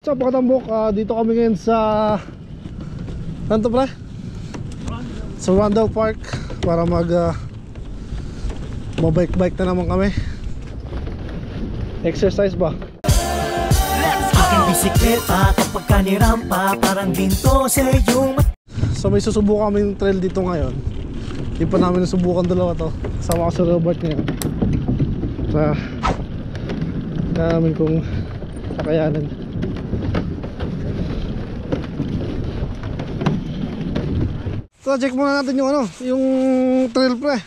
Sa Pakatambok, dito kami ngayon sa ano to, pre? Sa Rondo Park para mabike-bike na naman kami. Exercise ba? Aking bisikleta kapag kanirampa parang ginto sa iyong. So may susubukan kami yung trail dito ngayon. Hindi pa namin nasubukan dalawa to. Kasama ko sa Robert ngayon. Kaya namin kung kakayanin. So check muna natin yung yung trail, pre.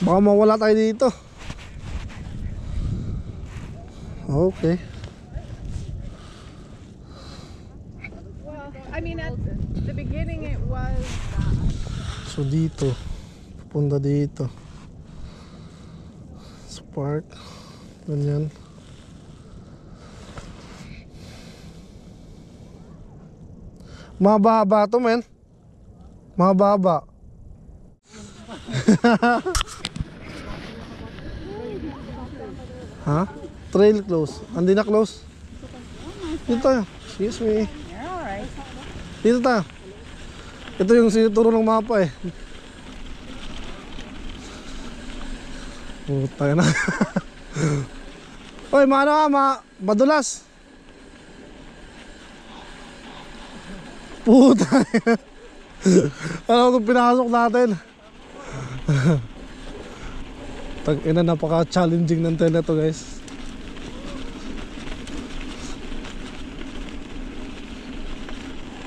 Baka mawala tayo dito. Okay. Well, I mean at the beginning it was So dito, pupunta dito sa park, ganyan. Mahaba to, men. Mahaba. Ha? Trail close. Hindi na close. Dito tayo. Excuse me. Dito tayo. Ito yung sinuturo ng mapa eh. Puta na. Oy, madulas. Puta. Ano itong pinasok natin? Tag-ina, napaka-challenging ng trail na to, guys.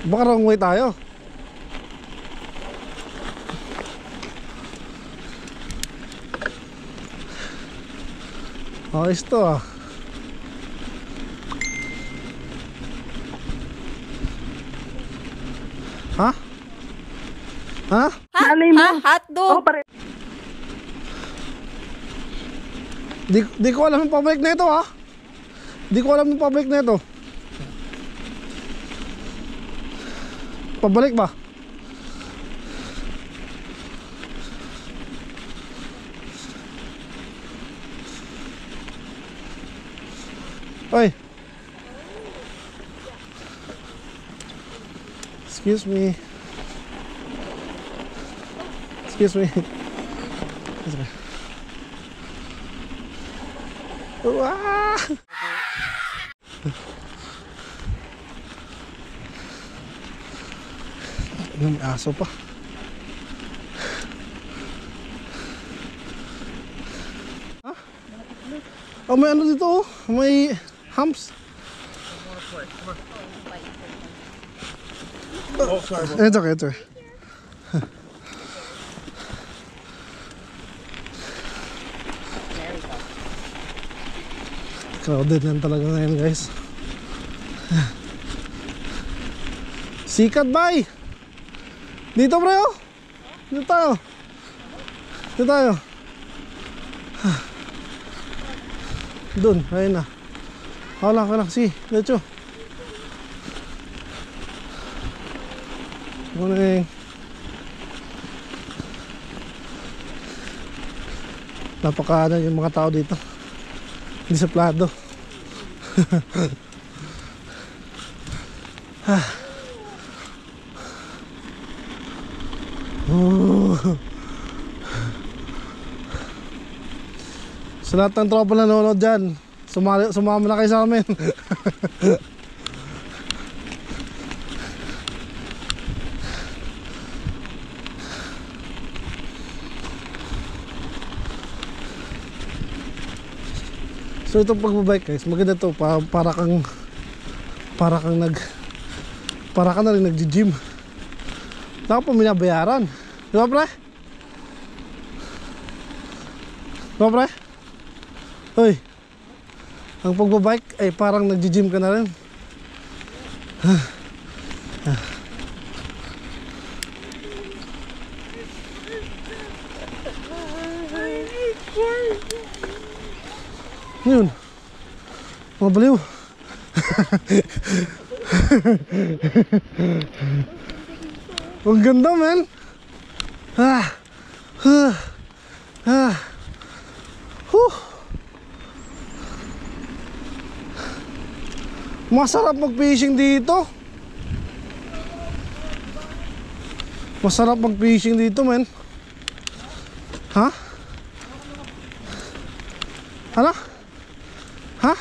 Baka wrong way tayo. Ayos to ah. Ha? Ha? Malay mo. Hotdog. Di ko alam yung pabalik na ito ha. Di ko alam yung pabalik na ito. Pabalik ba? Oy. Excuse me. Wah! May aso pa. Ha? Oh, may ano dito oh. May humps. Oh, sorry. It's okay. Crowded lang talaga ngayon, guys. Sikat, bay! Dito, pre, oh! Dito tayo. Doon, ayun na. Wala, si, lecho. Morning. Napakaano yung mga tao dito. Disiplado. Sa lahat ng tropa na nanonood dyan, sumama na kayo sa amin. So itong pagbabike, guys, maganda to. Para ka na rin nag-gym. Wala ka pa minabayaran. Di ba, pre? Hoy, ang pagbabike ay parang nag-gym ka na rin. Yun, mga baliw. Ang ganda, man. Masarap mag-fishing dito. Masarap mag-fishing dito, men. Ha? Ano? Ha?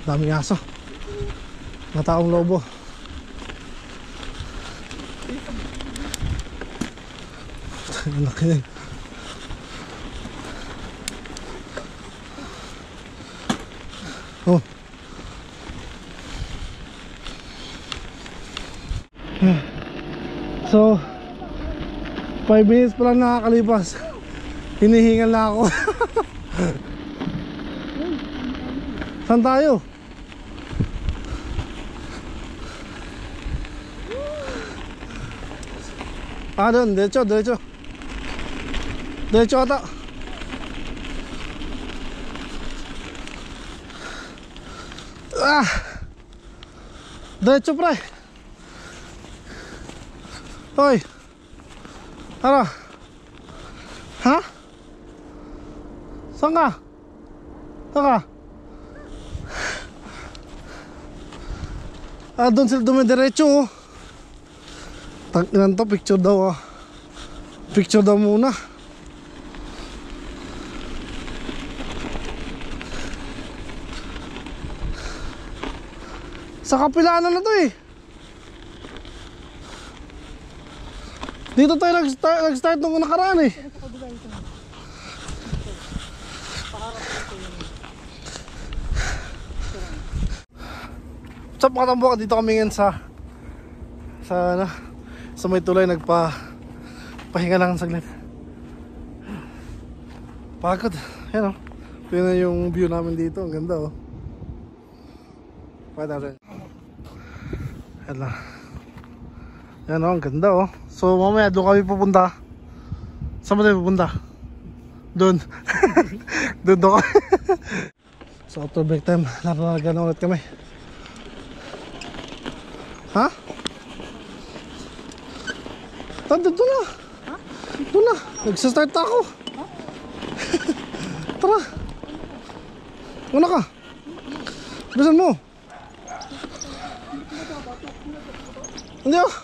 Daming aso. Mga taong lobo. Ang laki na yun. Oh. So 5 minutes pa lang nakakalipas. Hinihingal na ako. Saan tayo? Doon, diretso, diretso. Diretso ata. Diretso pre. Hoy. Ano? Ha? Saan ka? Saan ka? Doon sila dumidiretso oh. Tag-ilan to, picture daw ah. Picture daw muna. Sa kapilaan na to eh. Dito tayo nag-start nung nakaraan eh. What's up mga tambok? Dito kami ngayon sa may tulay, pahinga lang saglit. Pagod. Yan o. Tingnan yung view namin dito. Ang ganda o. Pakita natin. Yan lang. Yan o. Ang ganda o. So mamaya doon kami pupunta. Saan ba tayo pupunta? Doon. Doon kami. So after break time, naranagan na ulit kami. Ha? Doon na. Doon na. Nagsastart ako. Tara. Una ka. Bilisan mo. Hindi oh.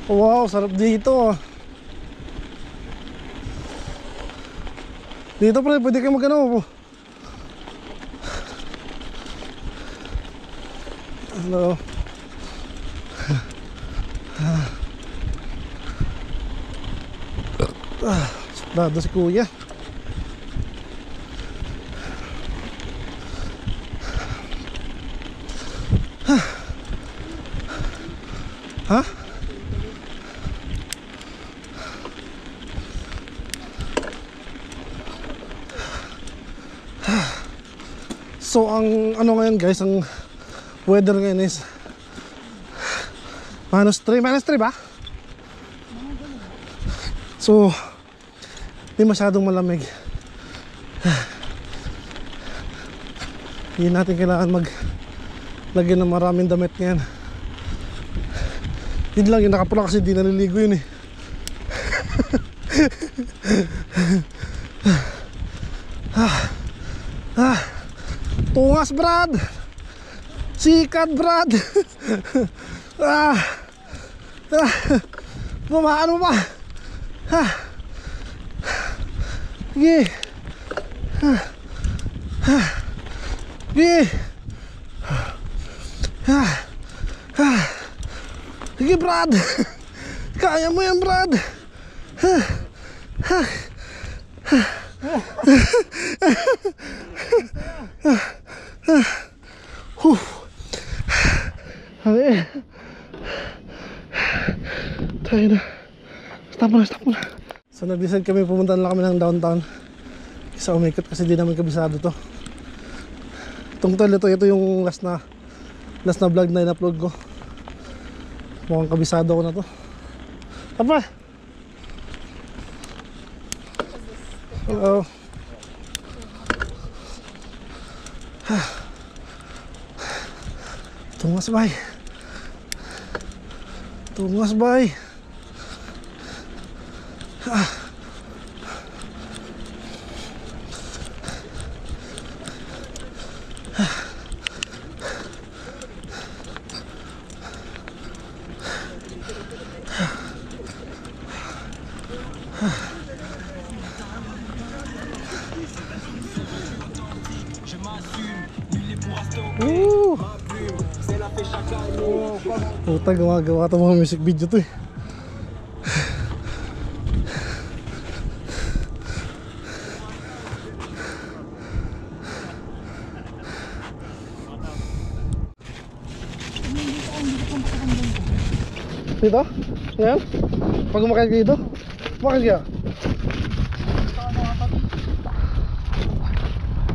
Wow, sarap dito. Dito pre, pwede kayo magkano po. Hello. Suplado si kuya. Ha? So ang ano ngayon guys, ang weather ngayon is -3 ba? So hindi masyadong malamig. Hindi natin kailangan maglagyan ng maraming damit ngayon. Yun lang, yung nakapula kasi di naliligo yun eh. Tungas Brad, sikat Brad. Bumaan mo pa. Sige. Sige. Sige Brad. Kaya mo yan Brad. Tayo na. Stop muna. So nag-decide kami, pumunta lang kami ng downtown. Isa umikot kasi di namin kabisado to. Itong toilet ito yung last na vlog na in-upload ko. Mukhang kabisado ko na to. Apa? Hello. Tungas bay. Tungas bay. Puta, gawa-gawa ito mga music video to eh. Dito? Ngayon? Pag umakit ka dito? Umakit ka?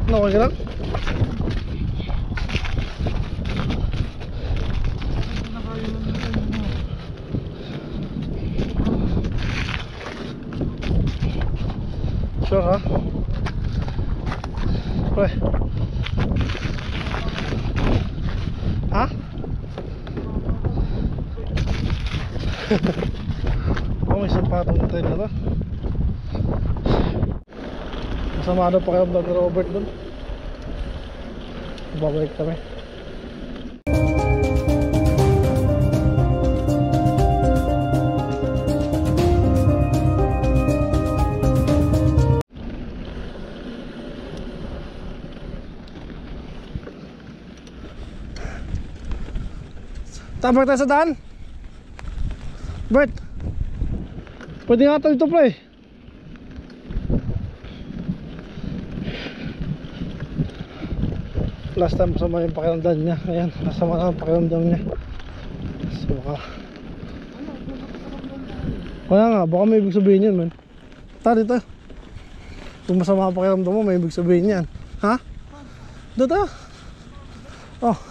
Nakakit ka lang? Sure ha? Pre. Ha? Oh, may sampatong na train na to. Masama daw pa kayo vlog ni Robert dun. Babalik kami. Tabak tayo sa daan. Bert, pwede nga tayo ito pre. Last time masama yung pakiramdam niya. Ayan, nasama na ang pakiramdam niya. So baka kaya nga, baka may ibig sabihin yun man. Tara dito. Kung masama ang pakiramdam mo, may ibig sabihin yan. Ha? Dito. Oh.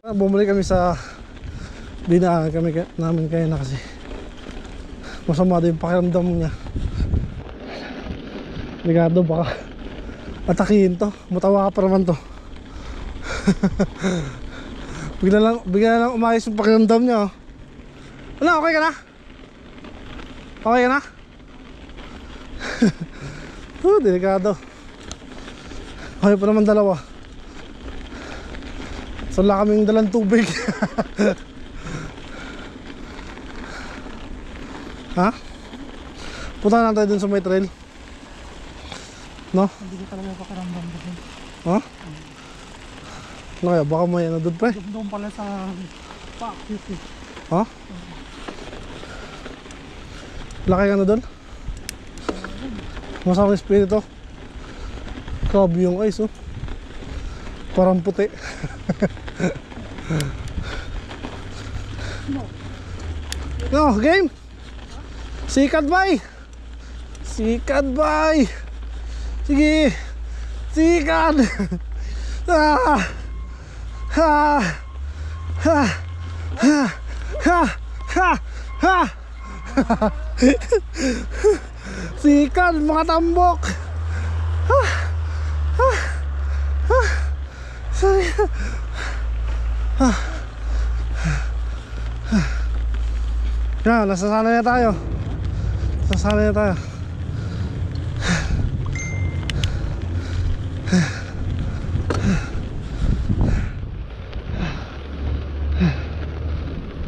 Bumalik kami sa dinaan kami namin kayo na kasi masama din yung pakiramdam niya. Ligado baka atakihin to, matawa ka pa naman to. bigla lang umayos yung pakiramdam niya oh. Ano, okay ka na? Okay ka na? Delikado. Okay pa naman dalawa. Wala kaming dalang tubig. Ha? Punta na tayo dun sa may trail. No? Hindi ko talaga pakiramdam doon. Ha? Ano kaya? Baka may ano dun pre? Doon pala sa pa-acute eh. Ha? Wala kaya ano dun? Masama yung spirito. Grabe yung ice oh. Parang puti. No, game. Sikat bay. Sikat bay. Sige. Sikat. Ah. Ha. Ha. Ha. Ha. Ha. Ha. Sikat mga tambok. Ha. Ha. Ha. Sorry. Yan, nasasanay na tayo. Nasasanay na tayo.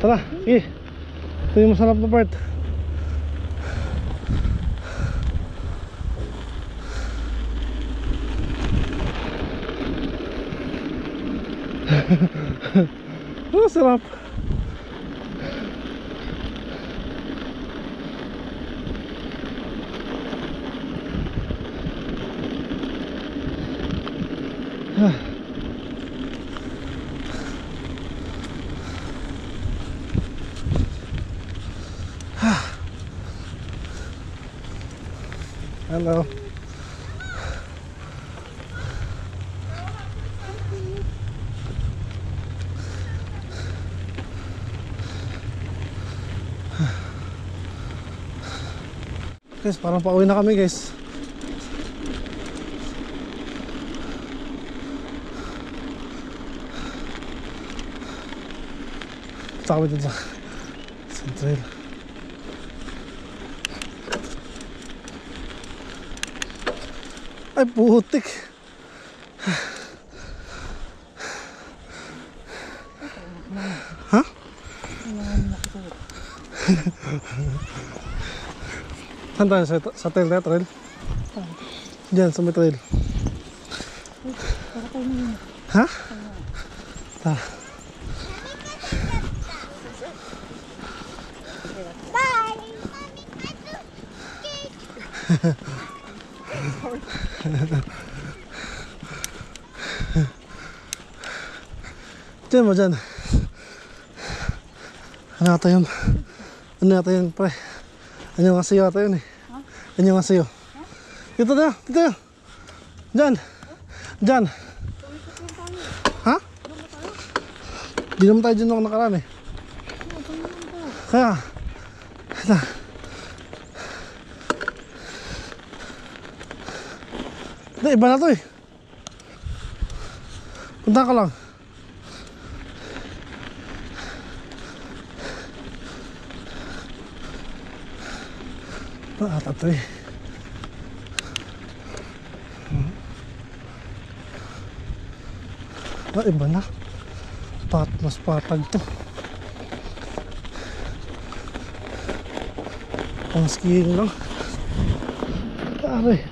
Tara, sige. Ito yung masarap na part. Oh, sarap. Hello. Guys, parang pauwi na kami guys. Sa kami dun sa trail. Ay putik. Ha? Saan tayo? Sa trail na trail? Diyan sa may trail. Ha? Tara. Diyan mo dyan. Ano ata yun? Ano ata yun pre? Ano nga sa'yo ata yun eh? Ano nga sa'yo? Dito na! Dito na! Diyan! Diyan! Ha? Di naman tayo dyan ako nakaraan eh. Kaya ito. Hindi, iba na to eh. Punta ka lang. Ata to eh. Iba na. Mas patag to. Pang skiing lang. Aray.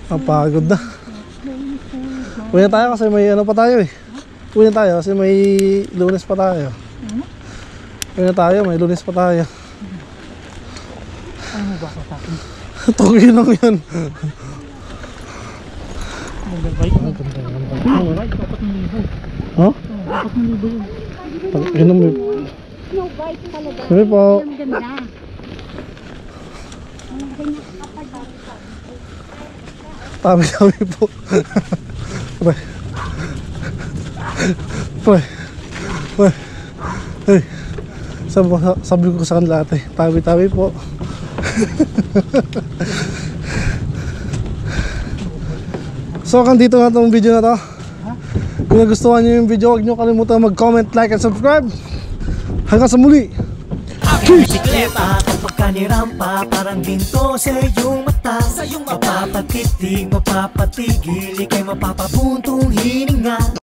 Napagod na. Uwi na tayo kasi may ano pa tayo eh. Uwi na tayo kasi may Lunes pa tayo. Uwi na tayo, may Lunes pa tayo. Ano ba sa akin? Tuloy lang yan. Mag-bike na. Mag-bike, 4,000. Ha? 4,000 yun. Inom mo. Snow bike talaga. Sabi po. Ang ganda. Tabi po. Pre. Pre. Pre. Hey. Sabi ko sa kanila ate, tabi po. So hanggang dito na itong video na to. Kung nagustuhan nyo yung video, huwag nyo kalimutan mag-comment, like, and subscribe. Hanggang sa muli. Bisikleta kapag kanirampa, parang ginto sa iyong mata. Mapapatitig, mapapatigil, ika'y mapapabuntong hininga.